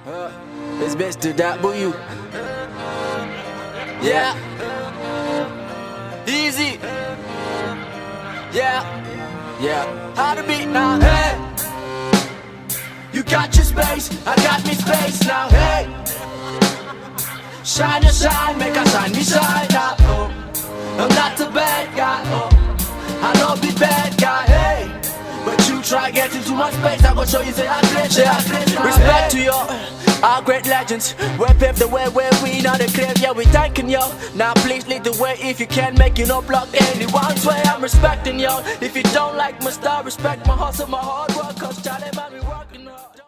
It's best to W. Yeah. Easy. Yeah. Yeah. How to beat now? Hey. You got your space, I got me space now. Hey. Shine your shine, make us shine me shine now. Oh. I'm not a bad guy. Oh. I don't be bad guy. Hey. But you try get into my space, I gon' show you say I great. Respect to your our great legends. We pave the way where we not the crib. Yeah, we thanking yo. Now please lead the way. If you can't make it, no block anyone's way. I'm respecting yo. If you don't like my style, respect my hustle, my hard work. Cause Charlie man, we working hard.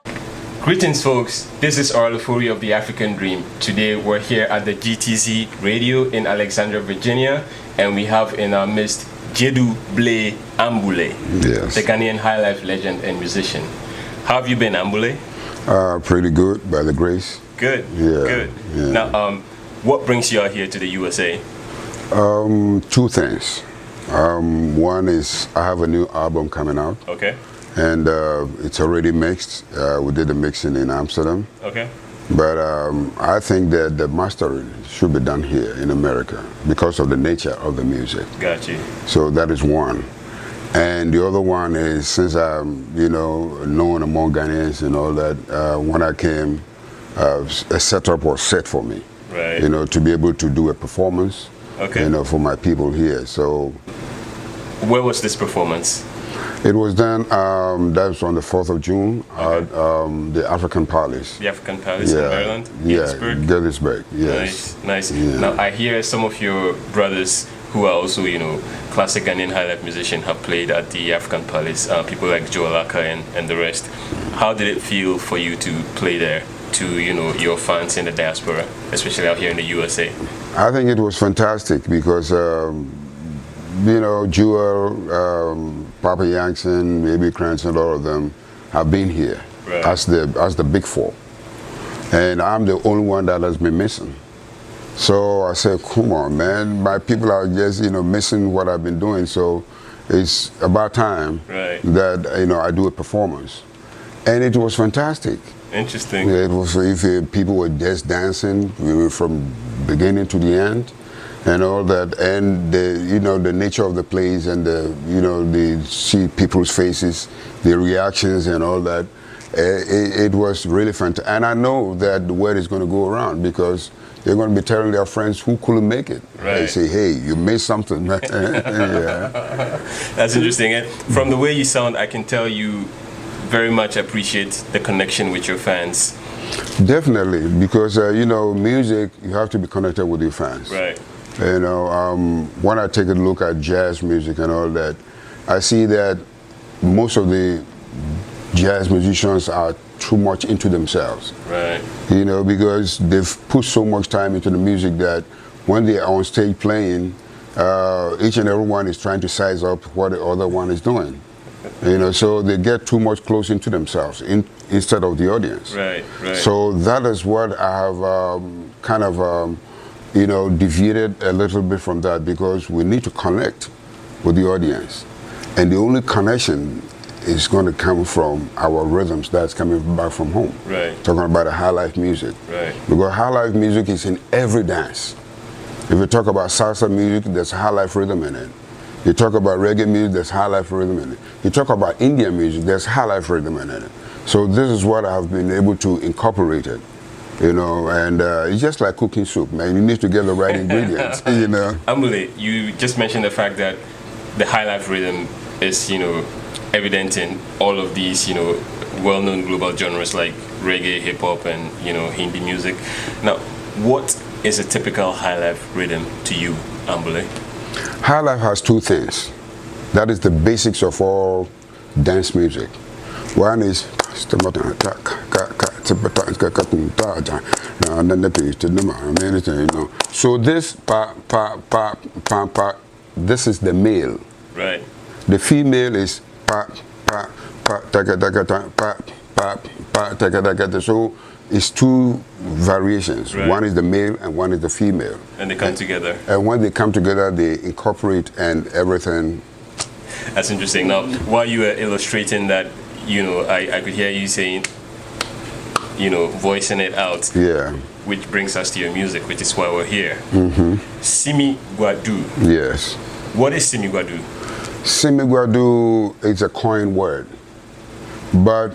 Greetings folks, this is Oral Ofori of the African Dream. Today we're here at the GTZ Radio in Alexandria, Virginia, and we have in our midst Gyedu-Blay Ambolley, yes, the Ghanaian Highlife legend and musician. How have you been, Ambolley? Pretty good, by the grace. Good, yeah, good. Yeah. Now, what brings you out here to the USA? Two things. One is I have a new album coming out. Okay. And it's already mixed. We did the mixing in Amsterdam. Okay. But I think that the mastering should be done here in America because of the nature of the music. Got you. So that is one. And the other one is, since I'm, known among Ghanaians and all that, when I came, a setup was set for me. Right. To be able to do a performance, okay, for my people here. So, where was this performance? It was done, that was on the 4th of June, okay, at the African Palace. The African Palace, yeah, in Maryland? Yeah, Gettysburg, yes. Nice, nice. Yeah. Now, I hear some of your brothers who are also, classic Ghanaian highlife musicians have played at the African Palace, people like Joe Alaka and the rest. How did it feel for you to play there to, your fans in the diaspora, especially out here in the USA? I think it was fantastic because, Jewel, Papa Yankson, maybe Cranston, all of them have been here, right, as the big four. And I'm the only one that has been missing. So I said, come on, man, my people are just, missing what I've been doing. So it's about time, right, that, I do a performance. And it was fantastic. Interesting. Yeah, it was, if people were just dancing, we were from beginning to the end and all that. And the nature of the plays and the see people's faces, the reactions and all that. It was really fantastic. And I know that the word is going to go around because they're going to be telling their friends who couldn't make it. Right. They say, hey, you missed something. Yeah. That's interesting. And from the way you sound, I can tell you very much appreciate the connection with your fans. Definitely, because, music, you have to be connected with your fans. Right. When I take a look at jazz music and all that, I see that most of the jazz musicians are too much into themselves. Right. Because they've put so much time into the music that when they are on stage playing, each and every one is trying to size up what the other one is doing. So they get too much close into themselves instead of the audience. Right, right. So that is what I have deviated a little bit from that, because we need to connect with the audience. And the only connection is going to come from our rhythms that's coming back from home. Right. Talking about the highlife music. Right. Because highlife music is in every dance. If you talk about salsa music, there's highlife rhythm in it. You talk about reggae music, there's highlife rhythm in it. You talk about Indian music, there's highlife rhythm in it. So this is what I've been able to incorporate it. And it's just like cooking soup, man. You need to get the right ingredients, Ambolley, you just mentioned the fact that the highlife rhythm is, evident in all of these, well-known global genres like reggae, hip-hop, and, Hindi music. Now, what is a typical highlife rhythm to you, Ambolley? Highlife has two things. That is the basics of all dance music. One is so this this is the male. Right. The female is so it's two variations. Right. One is the male and one is the female. And they come together. And when they come together, they incorporate and everything. That's interesting. Now, while you were illustrating that, I could hear you saying, voicing it out. Yeah. Which brings us to your music, which is why we're here. Simigwa. Yes. What is Simigwa? Simigwa is a coin word, but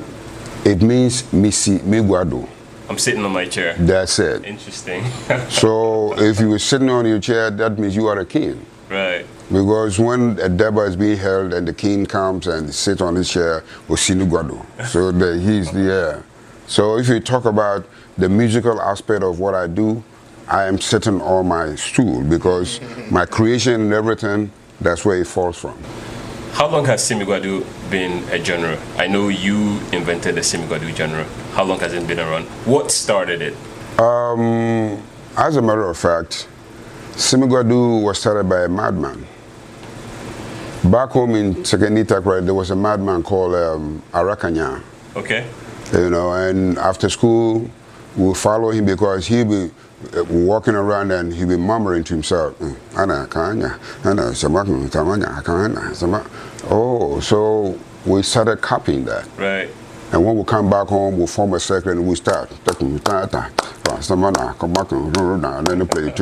it means Misi Migwado. I'm sitting on my chair. That's it. Interesting. So if you were sitting on your chair, that means you are a king. Right. Because when a deba is being held and the king comes and sits on his chair, Osinugwado. So he's the air. So if you talk about the musical aspect of what I do, I am sitting on my stool because my creation and everything, that's where it falls from. How long has Simigwa been a genre? I know you invented the Simigwa genre. How long has it been around? What started it? As a matter of fact, Simigwa was started by a madman. Back home in Sekenita, there was a madman called Arakanya. Okay. And after school, we'll follow him because he'll be walking around and he'll be murmuring to himself. Oh, so we started copying that. Right. And when we come back home, we'll form a circle and we start. And then play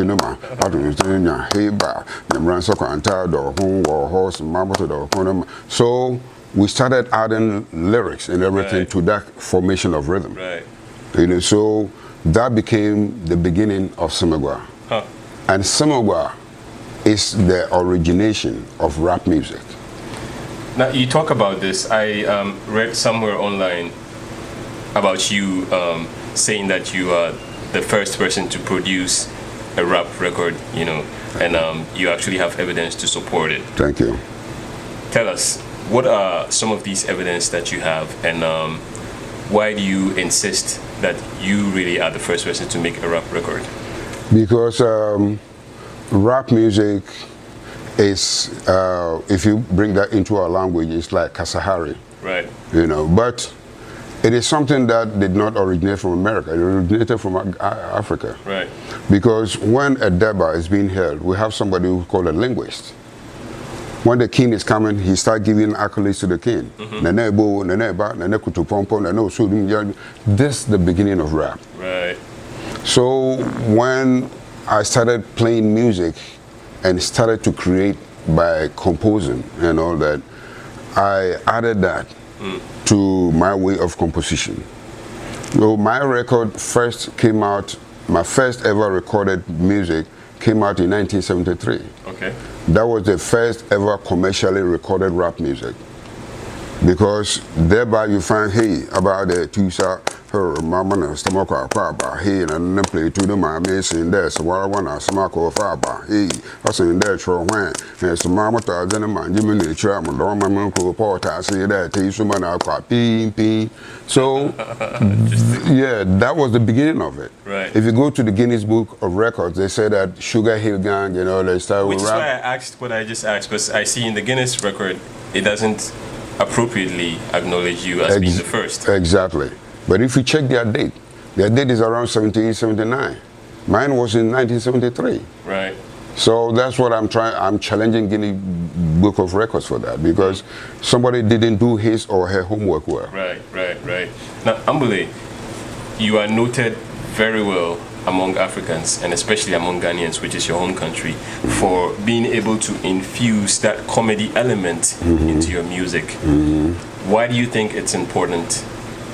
so we started adding lyrics and everything to that formation of rhythm. Right. So that became the beginning of Simigwa. Huh. And Simigwa is the origination of rap music. Now, you talk about this. I read somewhere online about you saying that you are the first person to produce a rap record, and you actually have evidence to support it. Thank you. Tell us, what are some of these evidence that you have, and why do you insist that you really are the first person to make a rap record? Because rap music is, if you bring that into our language, it's like Kasahari. Right. But it is something that did not originate from America. It originated from Africa. Right. Because when a deba is being held, we have somebody who's called a linguist. When the king is coming, he starts giving accolades to the king. This is the beginning of rap. Right. So when I started playing music and started to create by composing and all that, I added that to my way of composition. So my record first came out, my first ever recorded music came out in 1973. Okay. That was the first ever commercially recorded rap music. Because thereby you find, hey, about the two-shot, her mama and stomach or faba, hey, and then play to the mammy in there, so I want to smoke or faba, hey, I say in there, throw when, and some mama to the man, you mean the tram, and all my uncle report, I say that, taste some man, I quite pee. So, yeah, that was the beginning of it. Right. If you go to the Guinness Book of Records, they say that Sugar Hill Gang, they start with rap. Which is why I asked what I just asked, because I see in the Guinness record, it doesn't appropriately acknowledge you as being the first. Exactly. But if you check their date is around 78, 79. Mine was in 1973. Right. So that's what I'm challenging Guinness Book of Records for that, because somebody didn't do his or her homework well. Right. Now, Ambolley, you are noted very well among Africans, and especially among Ghanaians, which is your home country, for being able to infuse that comedy element into your music. Why do you think it's important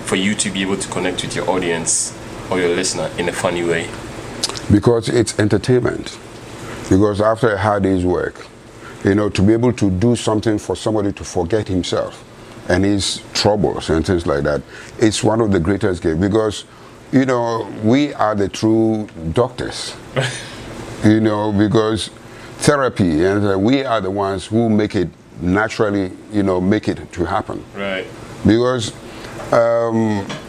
for you to be able to connect with your audience or your listener in a funny way? Because it's entertainment. Because after a hard day's work, to be able to do something for somebody to forget himself and his troubles and things like that, it's one of the greatest gifts. Because we are the true doctors, because therapy, and we are the ones who make it naturally, make it to happen. Right. Because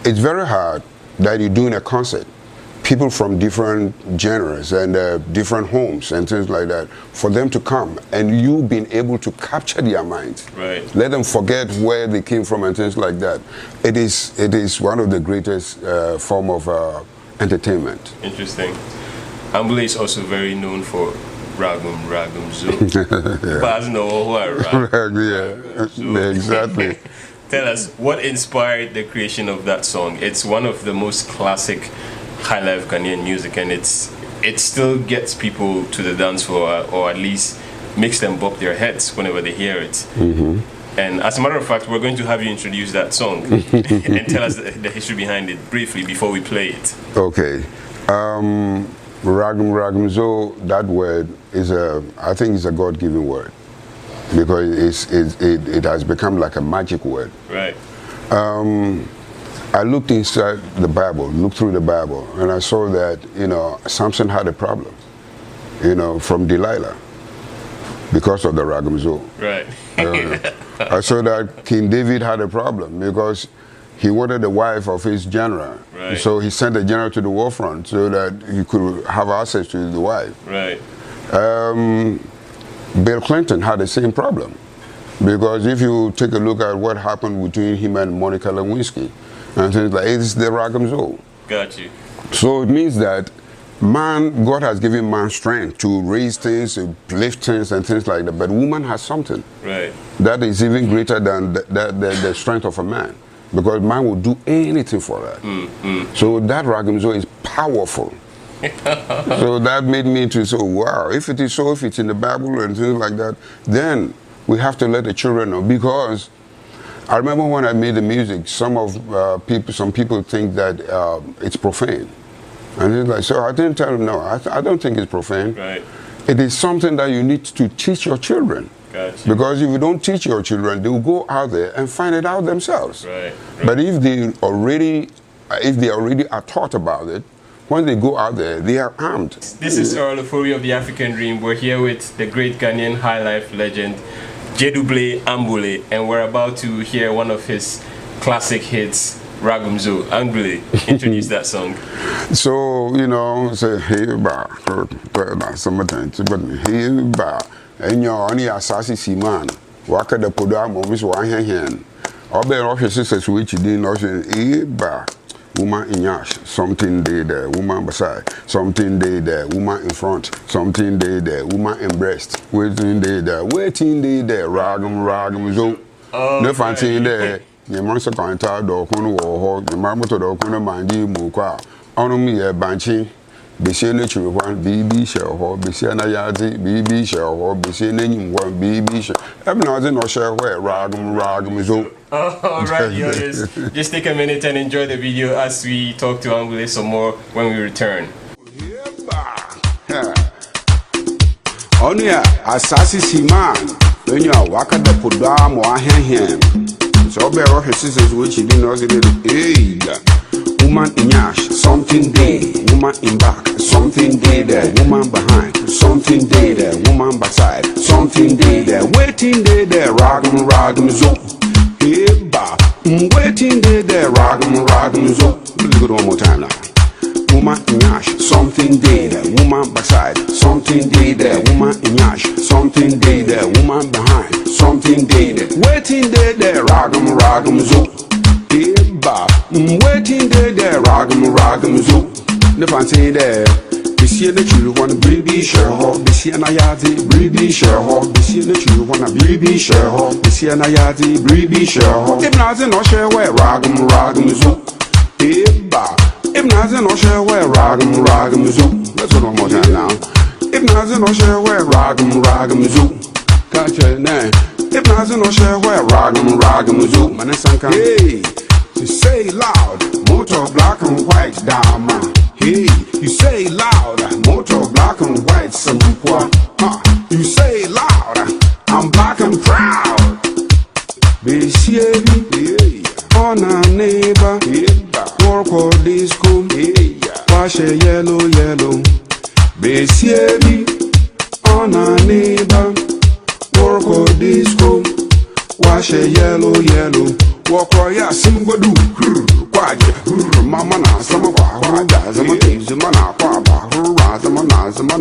it's very hard that you're doing a concert, people from different genres and different homes and things like that, for them to come and you being able to capture their minds. Right. Let them forget where they came from and things like that. It is one of the greatest form of entertainment. Interesting. Ambolley is also very known for Ragum Zoo. Yeah, exactly. tell us what inspired the creation of that song. It's one of the most classic Highlife Ghanaian music, and it still gets people to the dance floor, or at least makes them bop their heads whenever they hear it. And as a matter of fact, we're going to have you introduce that song and tell us the history behind it briefly before we play it. Okay. Ragum, so that word is I think it's a God-given word, because it has become like a magic word. Right. I looked inside the Bible, looked through the Bible, and I saw that, Samson had a problem, from Delilah, because of the Ragum Zo. Right. I saw that King David had a problem because he wanted the wife of his general. Right. So he sent the general to the war front so that he could have access to the wife. Right. Bill Clinton had the same problem, because if you take a look at what happened between him and Monica Lewinsky, and things like, it's the Ragum Zo. Got you. So it means that God has given man strength to raise things, to lift things and things like that, but woman has something. Right. That is even greater than the strength of a man, because man will do anything for that. So that Ragum Zo is powerful. So that made me to say, wow, if it is so, if it's in the Bible and things like that, then we have to let the children know. Because I remember when I made the music, some people think that it's profane. And it's like, so I didn't tell them, no, I don't think it's profane. Right. It is something that you need to teach your children. Gotcha. Because if you don't teach your children, they will go out there and find it out themselves. Right. But if they already are taught about it, when they go out there, they are armed. This is Oral Ofori of TheAfricanDream. We're here with the great Ghanaian Highlife legend, Gyedu-Blay Ambolley, and we're about to hear one of his classic hits, Ragum Zo. Ambolley, introduce that song. So, say, hey, ba, sometimes, but hey, ba, and you're only a sassy seaman. Waka the Podam, always one hand. All the officers which you didn't know, hey, ba. Woman in yash, something there, woman beside, something there, woman in front, something there, woman in breast, waiting there, Ragum Zo. No fancy there. Your monster can't tell the corner or the marmot or the corner mind you move. On me a banshee, be seen nature one BB shell or be seen a yardie, BB shell or be seen any one BB shell. I'm not in no share where Ragum Zo. All right, just take a minute and enjoy the video as we talk to Ambolley some more when we return. Only a assassin man when you are walking the Podam or hand. So, bear off his sisters which he didn't know. Hey, woman in yash, something there, woman in back, something there, woman behind, something there, woman beside, something there, waiting there, Ragum Zo. Waiting there, Ragum Zo. Let's go one more time now. Woman in yash, something there, woman beside, something there, woman in yash, something there, woman behind, something there, waiting there, Ragum Zo. Waiting there, Ragum Zo. The fancy there. This year the children want a baby share hog. This year na yadi, baby share hog. This year the children want a baby share hog. This year na yadi, baby share hog. If not, no share where Ragum Zo. If not, no share where Ragum Zo. Let's go one more time now. If not, no share where Ragum Zo. Gotcha, nah. If not, no share where Ragum Zo. Man, hey, you say loud, motor black and white down, man. Hey, you say loud, motor black and white, Simigwa. You say loud, I'm black and proud. Baby, on a neighbor, work or disco, wash a yellow. Baby, on a neighbor, work or disco, wash a yellow. Walk or ya Simigwa do. Mama na sama kwa da sama zama na kwa ba zama na zama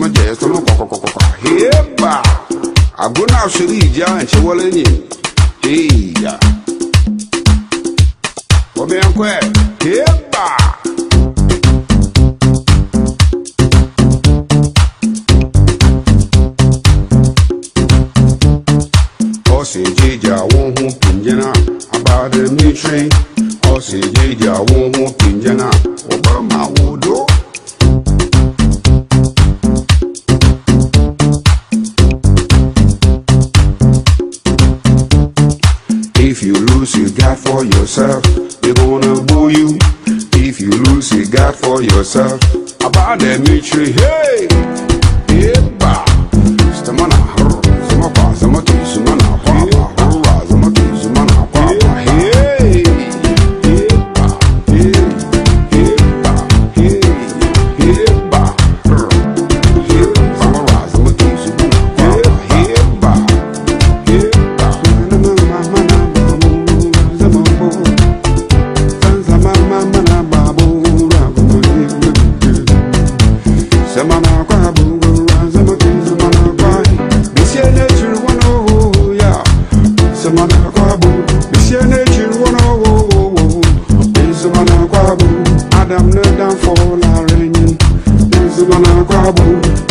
je sama kwa heba agona shiri ja nche wala ni heya obe ankwe heba ose jeja won hu pinjena that for yourself. About the military, hey, yeah, Stamana, Samapa, Samaki, Sumana, Papa, Samaki, Sumana, Papa, hey,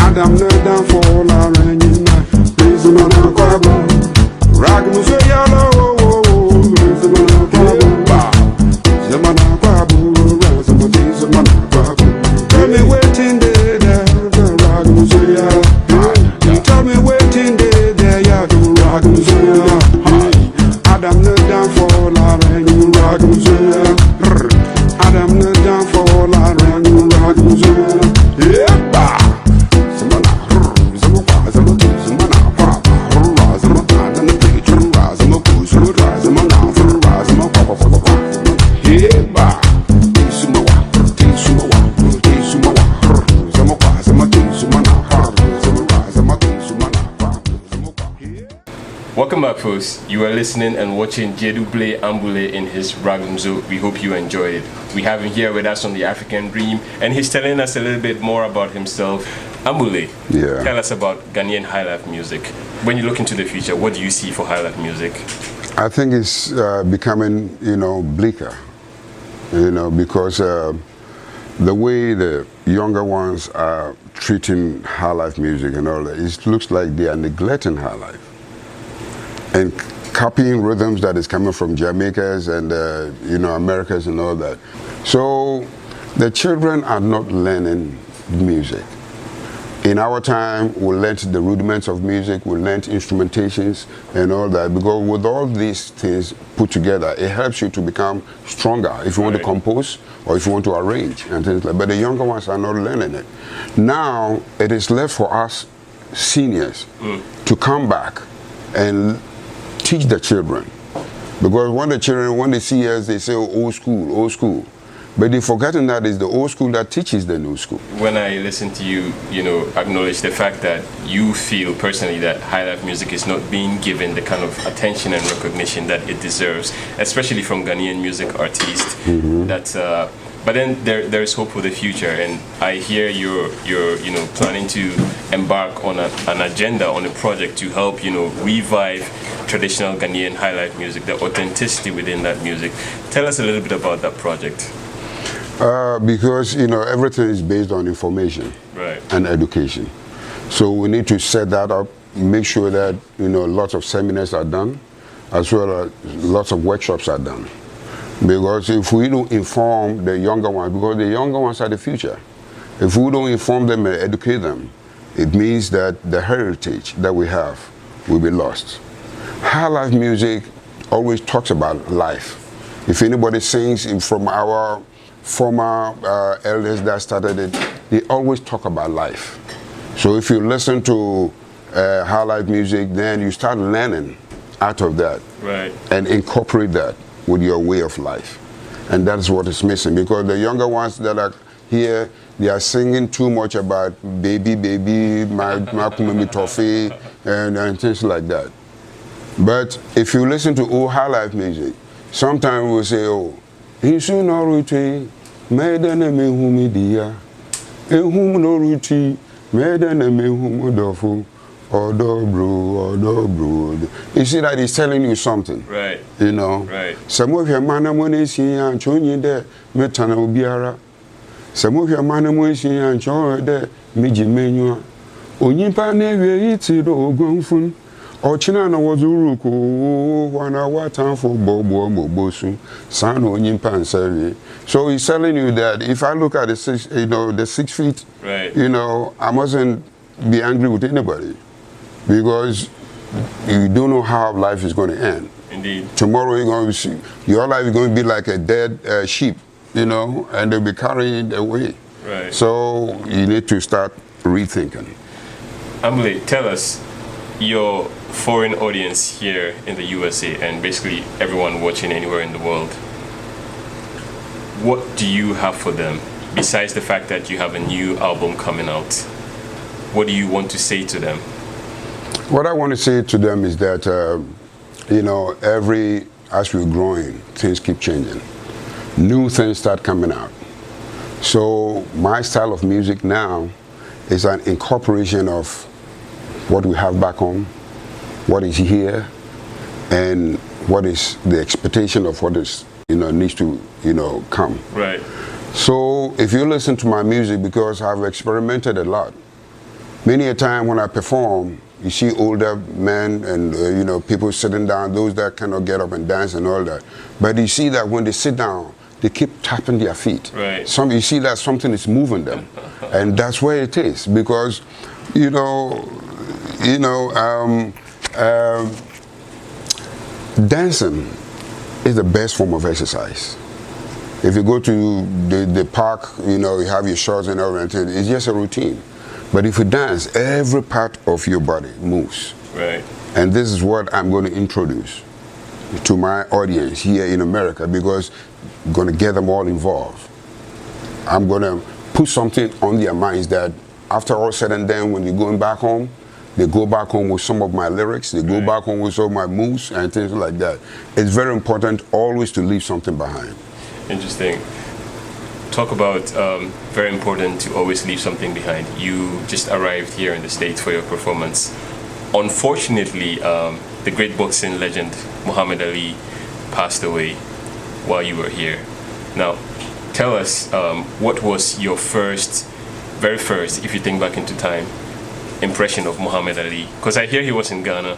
Adam no down for la renyina. Please mana kwabo. Ragum so yalo. Please mana kwabo. Zamana kwabo. Zamana kwabo. Tell me waiting there. Ragum so yalo. Tell me waiting there. Ya do ragum so yalo. Adam no down for la renyina. Ragum so yalo. Adam no down for la renyina. Ragum so yalo. Yeah. Welcome back, folks. You are listening and watching Gyedu-Blay Ambolley in his Ragum. We hope you enjoyed it. We have him here with us on the African Dream, and he's telling us a little bit more about himself. Ambolley, yeah. Tell us about Ghanaian Highlife music. When you look into the future, what do you see for Highlife music? I think it's becoming, bleaker, because the way the younger ones are treating Highlife music and all that, it looks like they are neglecting Highlife and copying rhythms that is coming from Jamaicans and Americans and all that. So the children are not learning music. In our time, we learned the rudiments of music, we learned instrumentations and all that, because with all these things put together, it helps you to become stronger if you want to compose or if you want to arrange and things like that. But the younger ones are not learning it. Now, it is left for us seniors to come back and teach the children. Because when the children, when they see us, they say, oh, old school, old school. But they've forgotten that it's the old school that teaches the new school. When I listen to you, acknowledge the fact that you feel personally that Highlife music is not being given the kind of attention and recognition that it deserves, especially from Ghanaian music artists. But then there is hope for the future, and I hear you're planning to embark on an agenda, on a project to help revive traditional Ghanaian Highlife music, the authenticity within that music. Tell us a little bit about that project. Because everything is based on information and education. So we need to set that up, make sure that lots of seminars are done, as well as lots of workshops are done. Because if we don't inform the younger ones, because the younger ones are the future, if we don't inform them and educate them, it means that the heritage that we have will be lost. Highlife music always talks about life. If anybody sings from our former elders that started it, they always talk about life. So if you listen to Highlife music, then you start learning out of that and incorporate that with your way of life. And that's what is missing, because the younger ones that are here, they are singing too much about baby, my kumami toffee, and things like that. But if you listen to old Highlife music, sometimes we'll say, oh, Insu no ruti, medene me humidia, ehum no ruti, medene me humodofu. You see that he's telling you something. Right. Some of your man money see and chonyi there, metana ubiara. Some of your man money see and chon there, miji menua. Onyimpa newe iti do ogonfun. Ochina na wazuruku wana watan for bobo mobosu. San onyimpa ansari. So he's telling you that if I look at the 6 feet, I mustn't be angry with anybody. Because you don't know how life is going to end. Indeed. Tomorrow you're going to see, your life is going to be like a dead sheep. you know, and they'll be carrying it away. Right. So you need to start rethinking. Ambolley, tell us, your foreign audience here in the USA and basically everyone watching anywhere in the world, what do you have for them besides the fact that you have a new album coming out? What do you want to say to them? What I want to say to them is that, you know, as we're growing, things keep changing. New things start coming out. So my style of music now is an incorporation of what we have back home, what is here, and what is the expectation of what is, you know, needs to, you know, come. Right. So if you listen to my music, because I've experimented a lot, many a time when I perform, you see older men and you know, people sitting down, those that cannot get up and dance and all that. But you see that when they sit down, they keep tapping their feet. Right. You see that something is moving them, and that's where it is, because dancing is the best form of exercise. If you go to the park, you know, you have your shorts and everything, it's just a routine. But if you dance, every part of your body moves. Right. And this is what I'm going to introduce to my audience here in America, because I'm going to get them all involved. I'm going to put something on their minds that after all said and done, when you're going back home, they go back home with some of my lyrics, they go back home with some of my moves and things like that. It's very important always to leave something behind. Interesting. Talk about very important to always leave something behind. You just arrived here in the States for your performance. Unfortunately, the great boxing legend Muhammad Ali passed away while you were here. Now, tell us, what was your very first, if you think back into time, impression of Muhammad Ali? Because I hear he was in Ghana,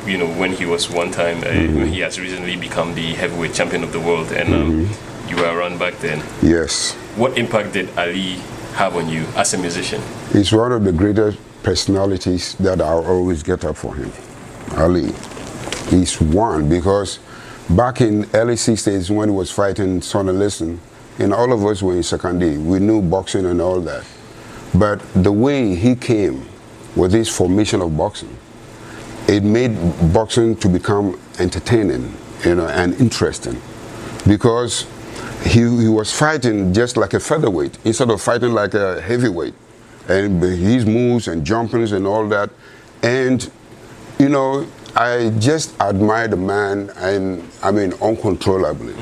you know, when he was one time, he has recently become the heavyweight champion of the world, and you were around back then. Yes. What impact did Ali have on you as a musician? He's one of the greatest personalities that I always get up for him. Ali. He's one, because back in early 60s when he was fighting Sonny Liston, and all of us were in second day, we knew boxing and all that. But the way he came with this formation of boxing, it made boxing to become entertaining, you know, and interesting, because he was fighting just like a featherweight instead of fighting like a heavyweight, and his moves and jumpings and all that. And you know, I just admire the man, and I mean uncontrollably,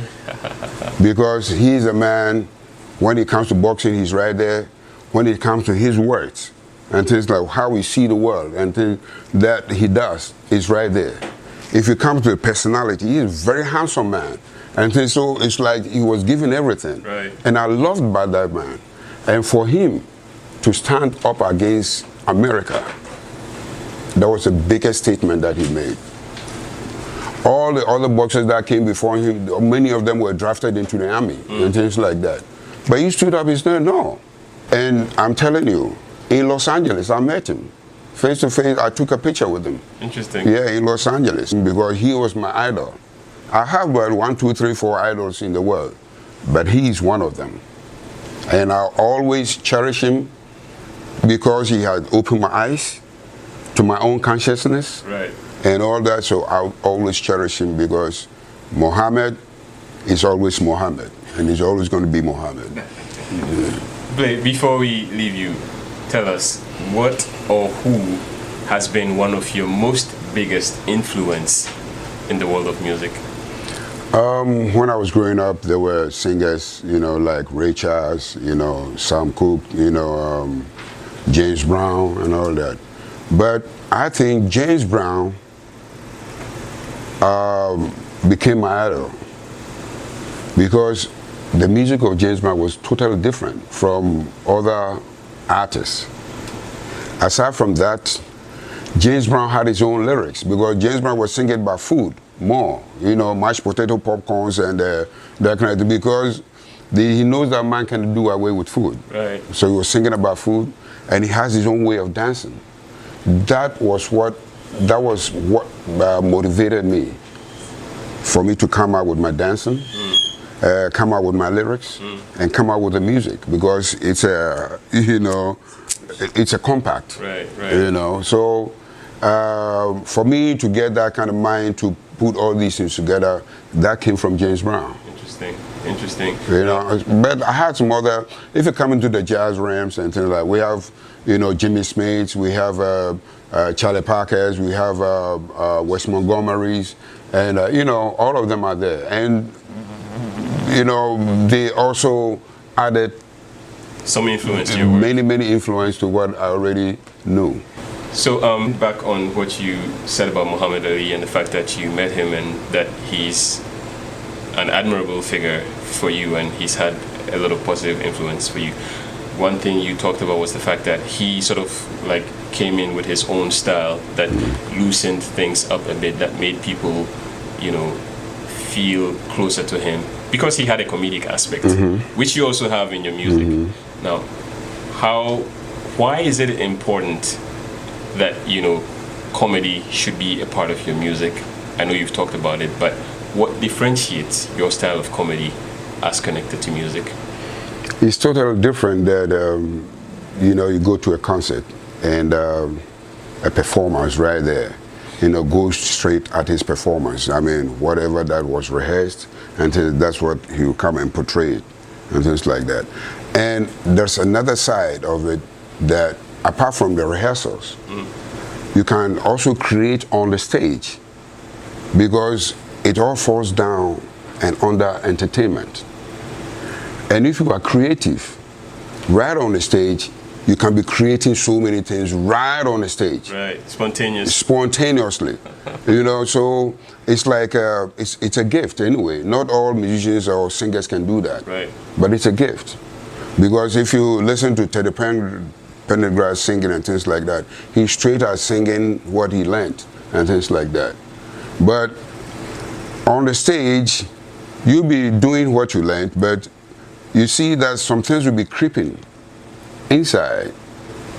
because he's a man, when it comes to boxing, he's right there. When it comes to his words and things like how we see the world and things that he does, is right there. If you come to the personality, he's a very handsome man. And so it's like he was given everything. Right. And I loved by that man. And for him to stand up against America, that was the biggest statement that he made. All the other boxers that came before him, many of them were drafted into the army and things like that. But he stood up and said, no. And I'm telling you, in Los Angeles, I met him. Face to face, I took a picture with him. Interesting. Yeah, in Los Angeles, because he was my idol. I have about 1, 2, 3, 4 idols in the world, but he's one of them. And I always cherish him because he had opened my eyes to my own consciousness, right, and all that. So I always cherish him, because Muhammad is always Muhammad, and he's always going to be Muhammad. Blay, before we leave you, tell us what or who has been one of your most biggest influence in the world of music? When I was growing up, there were singers, you know, like Ray Charles, you know, Sam Cooke, you know, James Brown and all that. But I think James Brown became my idol, because the music of James Brown was totally different from other artists. Aside from that, James Brown had his own lyrics, because James Brown was singing about food more, you know, mashed potato popcorns and that kind of thing, because he knows that man can do away with food. Right. So he was singing about food, and he has his own way of dancing. That was what motivated me, for me to come out with my dancing. come out with my lyrics and come out with the music, because it's a, you know, it's a compact. Right. You know, so for me to get that kind of mind to put all these things together, that came from James Brown. Interesting. You know, but I had some other, if you come into the jazz realms and things like, we have, you know, Jimmy Smiths, we have Charlie Parkers, we have Wes Montgomerys, and, you know, all of them are there. And, you know, they also added some influence to your work. Many influence to what I already knew. So back on what you said about Muhammad Ali and the fact that you met him and that he's an admirable figure for you and he's had a lot of positive influence for you. One thing you talked about was the fact that he sort of like came in with his own style that loosened things up a bit, that made people, you know, feel closer to him because he had a comedic aspect, which you also have in your music. Now, why is it important that, you know, comedy should be a part of your music? I know you've talked about it, but what differentiates your style of comedy as connected to music? It's totally different that, you know, you go to a concert and a performance right there, you know, goes straight at his performance. I mean, whatever that was rehearsed, and that's what he'll come and portray it, and things like that. And there's another side of it that, apart from the rehearsals, you can also create on the stage, because it all falls down and under entertainment. And if you are creative, right on the stage, you can be creating so many things right on the stage. Right, spontaneously. You know, so it's like, it's a gift anyway. Not all musicians or singers can do that. Right. But it's a gift. Because if you listen to Teddy Pendergrass singing and things like that, he's straight out singing what he learned and things like that. But on the stage, you'll be doing what you learned, but you see that some things will be creeping inside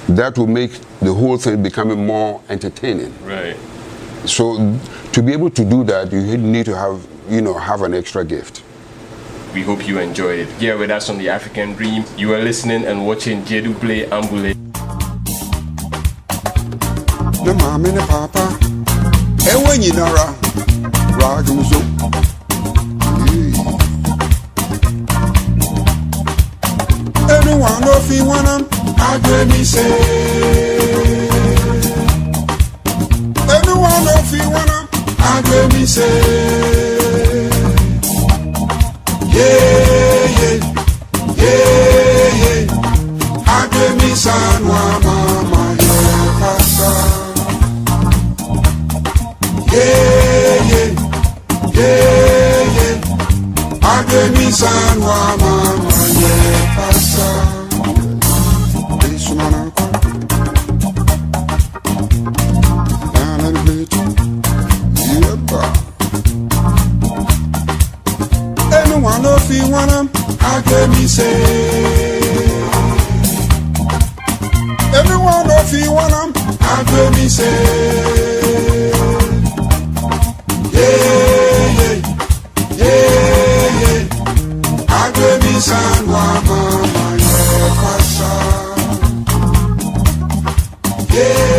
that will make the whole thing becoming more entertaining. Right. So to be able to do that, you need to have, you know, have an extra gift. We hope you enjoyed it. Here with us on The African Dream, you are listening and watching Gyedu-Blay Ambolley. The mom and the papa, and when you know Ragum so. Anyone know if you want them, I get me say. Anyone know if you want them, I get me say. Yeah. I get me son, mama, yeah, pasa. Yeah. I get me son, mama, yeah, pasa. This one I down a little, yeah. Anyone know if you want them, I get me say. Everyone know if you want them, I get me say. Yeah. I get me son, mama, yeah, pasa. Yeah.